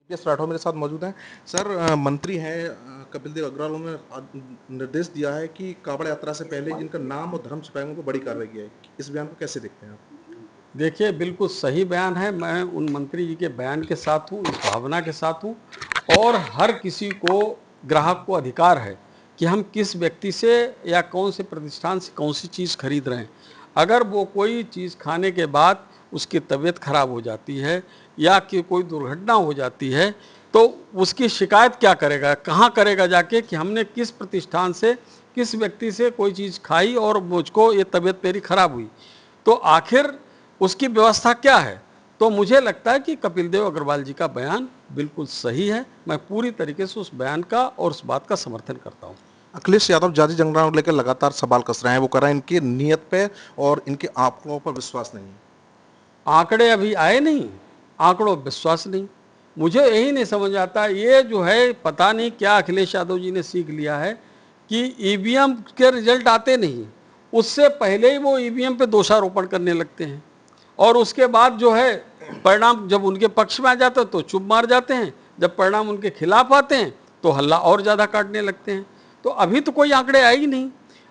Yes Rathore मेरे साथ मौजूद हैं। सर मंत्री हैं कपिल देव अग्रवाल, उन्होंने निर्देश दिया है कि कांवड़ यात्रा से पहले जिनका नाम और धर्म छिपाएंगे उनको बड़ी कार्रवाई की जाएगी। इस बयान को कैसे देखते हैं आप? देखिए, बिल्कुल सही बयान है। मैं उन मंत्री जी के बयान के साथ हूँ, इस भावना के साथ हूँ। और हर किसी को, ग्राहक को अधिकार है कि हम किस व्यक्ति से या कौन से प्रतिष्ठान से कौन सी चीज़ खरीद रहे हैं। अगर वो कोई चीज़ खाने के बाद उसकी तबीयत खराब हो जाती है या कि कोई दुर्घटना हो जाती है, तो उसकी शिकायत क्या करेगा, कहाँ करेगा जाके कि हमने किस प्रतिष्ठान से, किस व्यक्ति से कोई चीज़ खाई और मुझको ये तबीयत मेरी खराब हुई। तो आखिर उसकी व्यवस्था क्या है? तो मुझे लगता है कि कपिल देव अग्रवाल जी का बयान बिल्कुल सही है। मैं पूरी तरीके से उस बयान का और उस बात का समर्थन करता हूँ। अखिलेश यादव जाति जंगलात को लेकर लगातार सवाल कस रहे हैं। वो कह रहे हैं इनकी नीयत पे और इनके आंकड़ों पर विश्वास नहीं है। आंकड़े अभी आए नहीं, आंकड़ों पर विश्वास नहीं। मुझे यही नहीं समझ आता, ये जो है पता नहीं क्या अखिलेश यादव जी ने सीख लिया है कि ईवीएम के रिजल्ट आते नहीं, उससे पहले ही वो ईवीएम पे दोषारोपण करने लगते हैं। और उसके बाद जो है परिणाम जब उनके पक्ष में आ जाता है तो चुप मार जाते हैं, जब परिणाम उनके खिलाफ आते हैं तो हल्ला और ज़्यादा काटने लगते हैं। तो अभी तो कोई आंकड़े आए ही नहीं,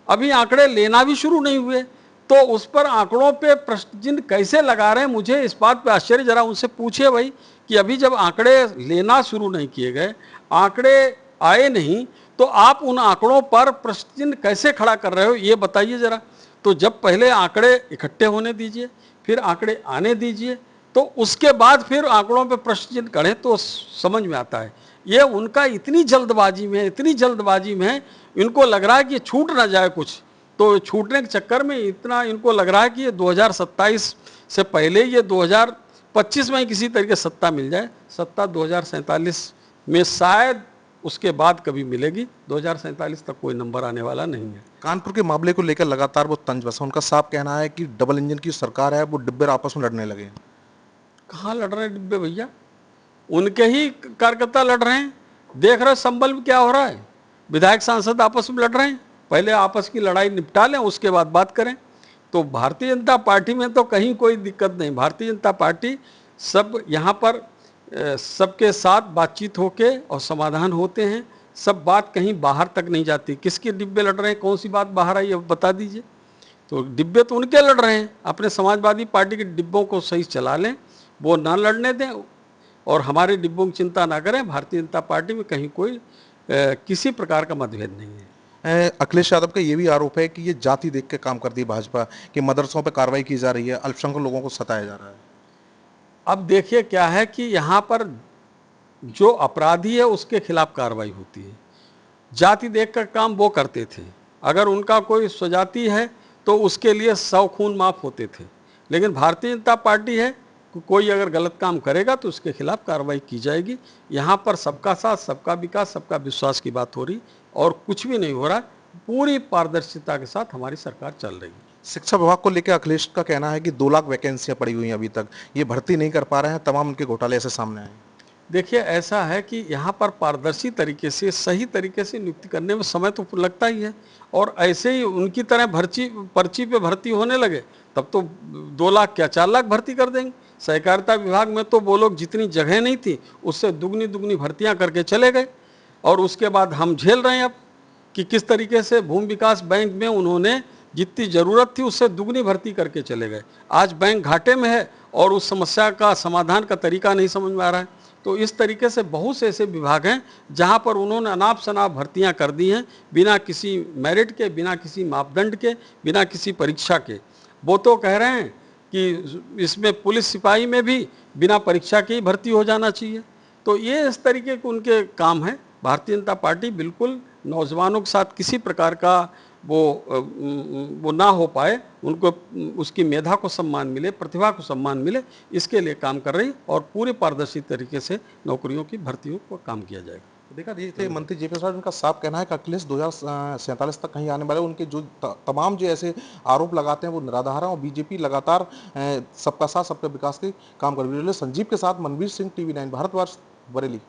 अभी आंकड़े लेना भी शुरू नहीं हुए, तो उस पर आंकड़ों पे प्रश्न चिन्ह कैसे लगा रहे हैं? मुझे इस बात पे आश्चर्य। जरा उनसे पूछिए भाई कि अभी जब आंकड़े लेना शुरू नहीं किए गए, आंकड़े आए नहीं, तो आप उन आंकड़ों पर प्रश्न चिन्ह कैसे खड़ा कर रहे हो, ये बताइए जरा। तो जब पहले आंकड़े इकट्ठे होने दीजिए, फिर आंकड़े आने दीजिए, तो उसके बाद फिर आंकड़ों पे प्रश्न चिन्ह करें तो समझ में आता है। ये उनका इतनी जल्दबाजी में, इतनी जल्दबाजी में इनको लग रहा है कि छूट ना जाए कुछ, तो छूटने के चक्कर में इतना इनको लग रहा है कि ये 2027 से पहले ये 2025 में ही किसी तरीके सत्ता मिल जाए। सत्ता 2047 में शायद उसके बाद कभी मिलेगी, 2047 तक कोई नंबर आने वाला नहीं है। कानपुर के मामले को लेकर लगातार वो तंज बसा। उनका साफ कहना है कि डबल इंजन की सरकार है, वो डिब्बे आपस में लड़ने लगे हैं। कहाँ लड़ रहे हैं डिब्बे भैया? उनके ही कार्यकर्ता लड़ रहे हैं। देख रहे संबल में क्या हो रहा है, विधायक सांसद आपस में लड़ रहे हैं। पहले आपस की लड़ाई निपटा लें, उसके बाद बात करें। तो भारतीय जनता पार्टी में तो कहीं कोई दिक्कत नहीं। भारतीय जनता पार्टी सब यहाँ पर सबके साथ बातचीत होके और समाधान होते हैं। सब बात कहीं बाहर तक नहीं जाती। किसके डिब्बे लड़ रहे हैं, कौन सी बात बाहर आई, अब बता दीजिए। तो डिब्बे तो उनके लड़ रहे हैं, अपने समाजवादी पार्टी के डिब्बों को सही चला लें, वो ना लड़ने दें और हमारे डिब्बों की चिंता ना करें। भारतीय जनता पार्टी में कहीं कोई किसी प्रकार का मतभेद नहीं है। अखिलेश यादव का ये भी आरोप है कि ये जाति देख के काम करती है भाजपा, कि मदरसों पर कार्रवाई की जा रही है, अल्पसंख्यक लोगों को सताया जा रहा है। अब देखिए क्या है कि यहाँ पर जो अपराधी है उसके खिलाफ कार्रवाई होती है। जाति देखकर काम वो करते थे, अगर उनका कोई स्वजाति है तो उसके लिए 100 खून माफ होते थे। लेकिन भारतीय जनता पार्टी है, कोई अगर गलत काम करेगा तो उसके खिलाफ कार्रवाई की जाएगी। यहाँ पर सबका साथ, सबका विकास, सबका विश्वास की बात हो रही और कुछ भी नहीं हो रहा। पूरी पारदर्शिता के साथ हमारी सरकार चल रही है। शिक्षा विभाग को लेकर अखिलेश का कहना है कि 2 लाख वैकेंसियां पड़ी हुई हैं, अभी तक ये भर्ती नहीं कर पा रहे हैं, तमाम उनके घोटाले ऐसे सामने आए। देखिए ऐसा है कि यहाँ पर पारदर्शी तरीके से, सही तरीके से नियुक्ति करने में समय तो लगता ही है। और ऐसे ही उनकी तरह पर्ची पे भर्ती होने लगे तब तो 2 लाख क्या 4 लाख भर्ती कर देंगे। सहकारिता विभाग में तो वो लोग जितनी जगह नहीं थी उससे दुगनी दुगनी भर्तियाँ करके चले गए। और उसके बाद हम झेल रहे हैं अब कि किस तरीके से भूमि विकास बैंक में उन्होंने जितनी ज़रूरत थी उससे दुगनी भर्ती करके चले गए। आज बैंक घाटे में है और उस समस्या का समाधान का तरीका नहीं समझ में आ रहा है। तो इस तरीके से बहुत से ऐसे विभाग हैं जहां पर उन्होंने अनाप शनाप भर्तियां कर दी हैं, बिना किसी मेरिट के, बिना किसी मापदंड के, बिना किसी परीक्षा के। वो तो कह रहे हैं कि इसमें पुलिस सिपाही में भी बिना परीक्षा के ही भर्ती हो जाना चाहिए। तो ये इस तरीके के उनके काम हैं। भारतीय जनता पार्टी बिल्कुल नौजवानों के साथ किसी प्रकार का वो ना हो पाए, उनको उसकी मेधा को सम्मान मिले, प्रतिभा को सम्मान मिले, इसके लिए काम कर रही और पूरे पारदर्शी तरीके से नौकरियों की भर्तियों को काम किया जाएगा। देखा थे मंत्री जे पी प्रसाद, उनका साफ कहना है कि अखिलेश 2047 तक कहीं आने वाले। उनके जो तमाम जो ऐसे आरोप लगाते हैं वो निराधार हैं और बीजेपी लगातार सबका साथ सबका विकास के काम कर रही है। संजीव के साथ मनवीर सिंह, TV9 भारतवर्ष, बरेली।